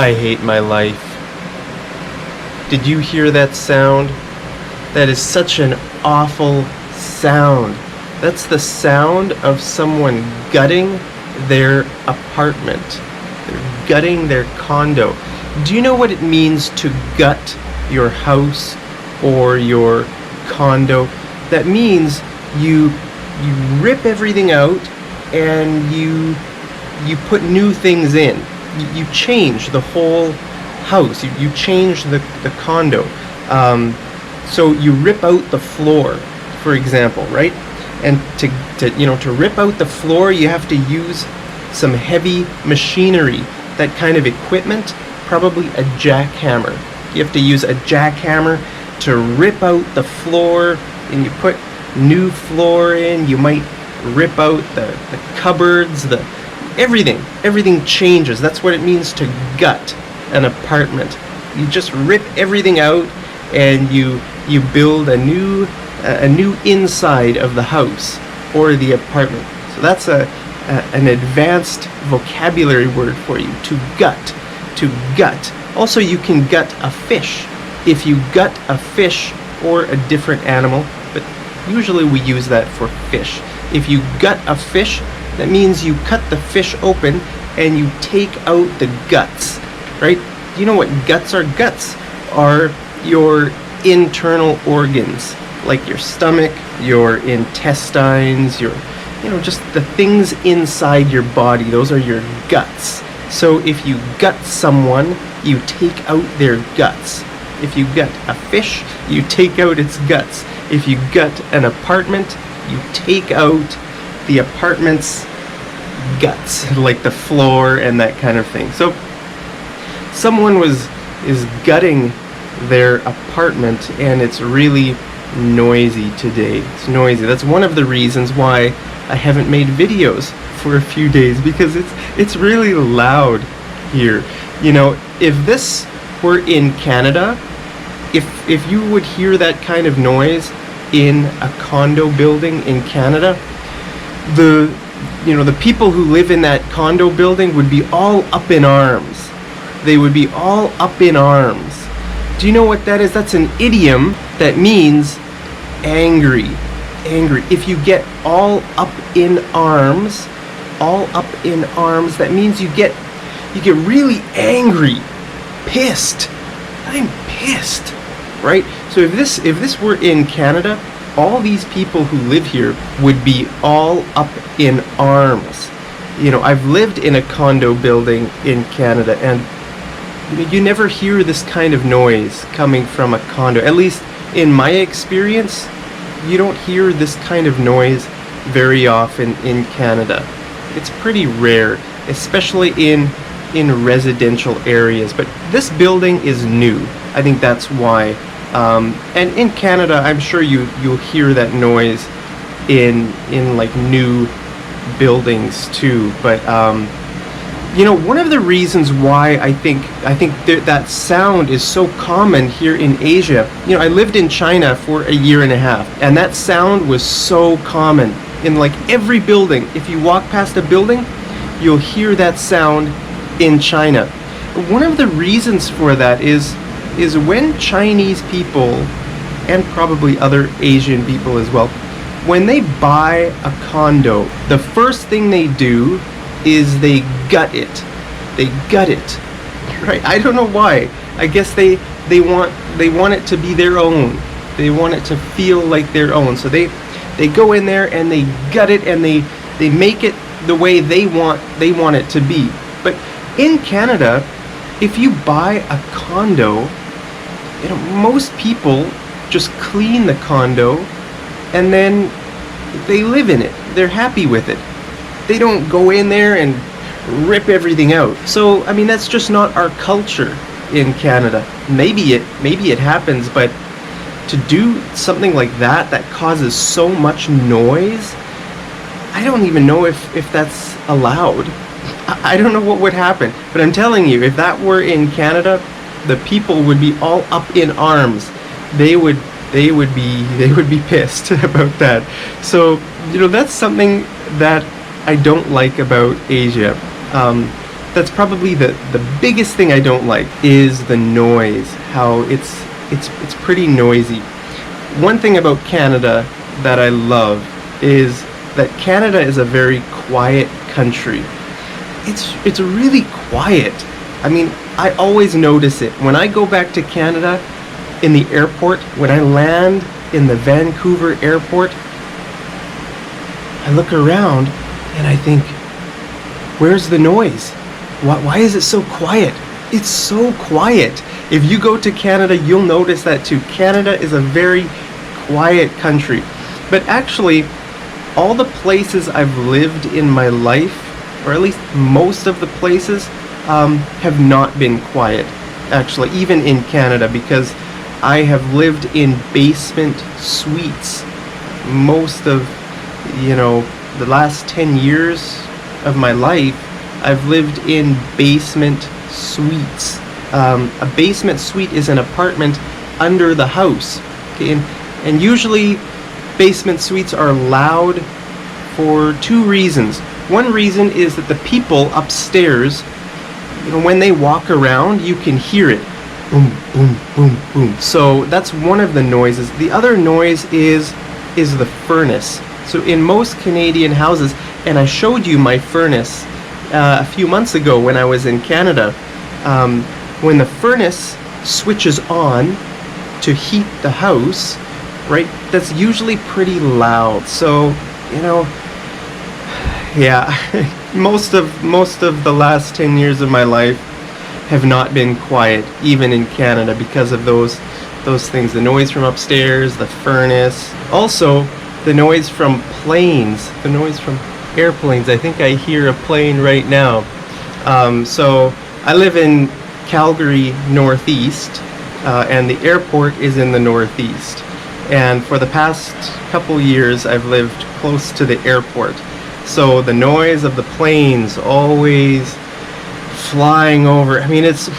I hate my life. Did you hear that sound? That is such an awful sound. That's the sound of someone gutting their apartment. They're gutting their condo. Do you know what it means to gut your house or your condo? That means you rip everything out and you put new things in. You change the whole house. You change the condo. So you rip out the floor, for example, right? And to rip out the floor, you have to use some heavy machinery, that kind of equipment, probably a jackhammer. You have to use a jackhammer to rip out the floor, and you put new floor in. You might rip out the cupboards, everything changes. That's what it means to gut an apartment. You just rip everything out and you build a new inside of the house or the apartment. So that's an advanced vocabulary word for you, to gut. Also, you can gut a fish. If you gut a fish or a different animal, but usually we use that for fish. If you gut a fish, that means you cut the fish open and you take out the guts, right? You know what guts are? Guts are your internal organs, like your stomach, your intestines, just the things inside your body. Those are your guts. So if you gut someone, you take out their guts. If you gut a fish, you take out its guts. If you gut an apartment, you take out the apartment's guts, like the floor and that kind of thing. So someone is gutting their apartment, and it's really noisy today. It's noisy. That's one of the reasons why I haven't made videos for a few days, because it's really loud here. If this were in Canada, if you would hear that kind of noise in a condo building in Canada, the people who live in that condo building would be all up in arms. They would be all up in arms. Do you know what that is? That's an idiom that means angry. If you get all up in arms, that means you get really angry, pissed. I'm pissed, right? So if this were in Canada, all these people who live here would be all up in arms. I've lived in a condo building in Canada, and you never hear this kind of noise coming from a condo. At least in my experience, you don't hear this kind of noise very often in Canada. It's pretty rare, especially in residential areas. But this building is new. I think that's why. And in Canada, I'm sure you'll hear that noise in like new buildings too. But one of the reasons why I think that sound is so common here in Asia. I lived in China for a year and a half, and that sound was so common in like every building. If you walk past a building, you'll hear that sound in China. One of the reasons for that is when Chinese people, and probably other Asian people as well, when they buy a condo, the first thing they do is they gut it. They gut it, right? I don't know why. I guess they want it to be their own. They want it to feel like their own. So they go in there and they gut it, and they make it the way they want it to be. But in Canada, if you buy a condo, most people just clean the condo and then they live in it. They're happy with it. They don't go in there and rip everything out. So that's just not our culture in Canada. Maybe it happens, but to do something like that causes so much noise, I don't even know if that's allowed. I don't know what would happen. But I'm telling you, if that were in Canada, the people would be all up in arms. They would be pissed about that. So that's something that I don't like about Asia. That's probably the biggest thing I don't like, is the noise, how it's pretty noisy. One thing about Canada that I love is that Canada is a very quiet country. It's really quiet. I mean, I always notice it. When I go back to Canada in the airport, when I land in the Vancouver airport, I look around and I think, where's the noise? Why is it so quiet? It's so quiet. If you go to Canada, you'll notice that too. Canada is a very quiet country. But actually, all the places I've lived in my life, or at least most of the places, have not been quiet, actually, even in Canada, because I have lived in basement suites most of, the last 10 years of my life. I've lived in basement suites. A basement suite is an apartment under the house. Okay, and usually basement suites are loud for two reasons. One reason is that the people upstairs, when they walk around, you can hear it. Boom, boom, boom, boom. So that's one of the noises. The other noise is the furnace. So in most Canadian houses, and I showed you my furnace a few months ago when I was in Canada, when the furnace switches on to heat the house, right, that's usually pretty loud. So, yeah, most of the last 10 years of my life have not been quiet, even in Canada, because of those things. The noise from upstairs, the furnace, also the noise from planes, the noise from airplanes. I think I hear a plane right now. So I live in Calgary, Northeast, and the airport is in the Northeast. And for the past couple years, I've lived close to the airport. So the noise of the planes always flying over. I mean, it's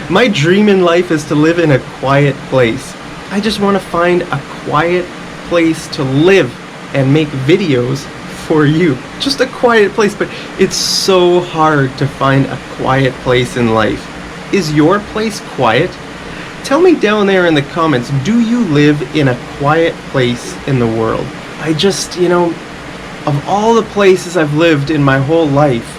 my dream in life is to live in a quiet place. I just want to find a quiet place to live and make videos for you. Just a quiet place, but it's so hard to find a quiet place in life. Is your place quiet? Tell me down there in the comments, do you live in a quiet place in the world? I just, of all the places I've lived in my whole life,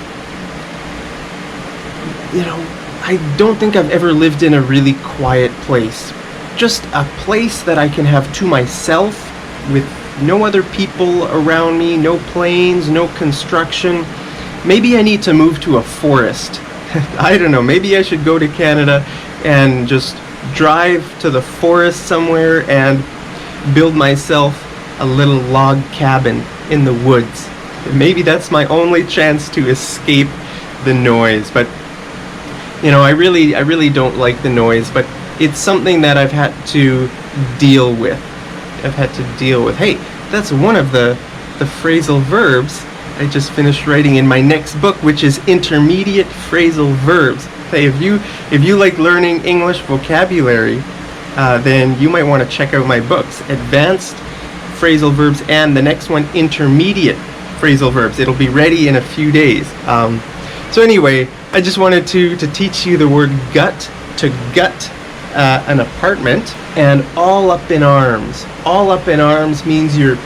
I don't think I've ever lived in a really quiet place. Just a place that I can have to myself, with no other people around me, no planes, no construction. Maybe I need to move to a forest. I don't know, maybe I should go to Canada and just drive to the forest somewhere and build myself a little log cabin in the woods. Maybe that's my only chance to escape the noise. But I really don't like the noise, but it's something that I've had to deal with. Hey, that's one of the phrasal verbs I just finished writing in my next book, which is intermediate phrasal verbs. Hey, if you like learning English vocabulary, then you might want to check out my books, Advanced Phrasal Verbs, and the next one, Intermediate Phrasal Verbs. It'll be ready in a few days. So anyway, I just wanted to teach you the word gut, to gut an apartment, and all up in arms. All up in arms means you're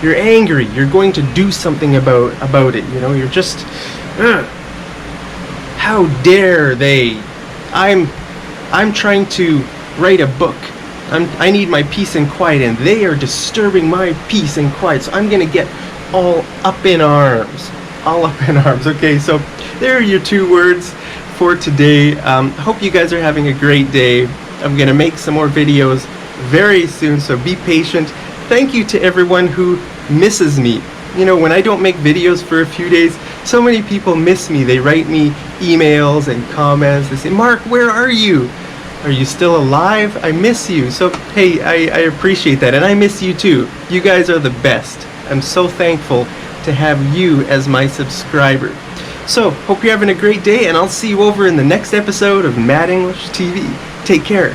angry. You're going to do something about it. You're just, how dare they? I'm trying to write a book. I need my peace and quiet, and they are disturbing my peace and quiet. So I'm gonna get all up in arms. All up in arms. Okay, so there are your two words for today. Hope you guys are having a great day. I'm gonna make some more videos very soon, so be patient. Thank you to everyone who misses me. When I don't make videos for a few days, so many people miss me. They write me emails and comments. They say, Mark, where are you? Are you still alive? I miss you. So, hey, I appreciate that, and I miss you too. You guys are the best. I'm so thankful to have you as my subscriber. So, hope you're having a great day, and I'll see you over in the next episode of Mad English TV. Take care.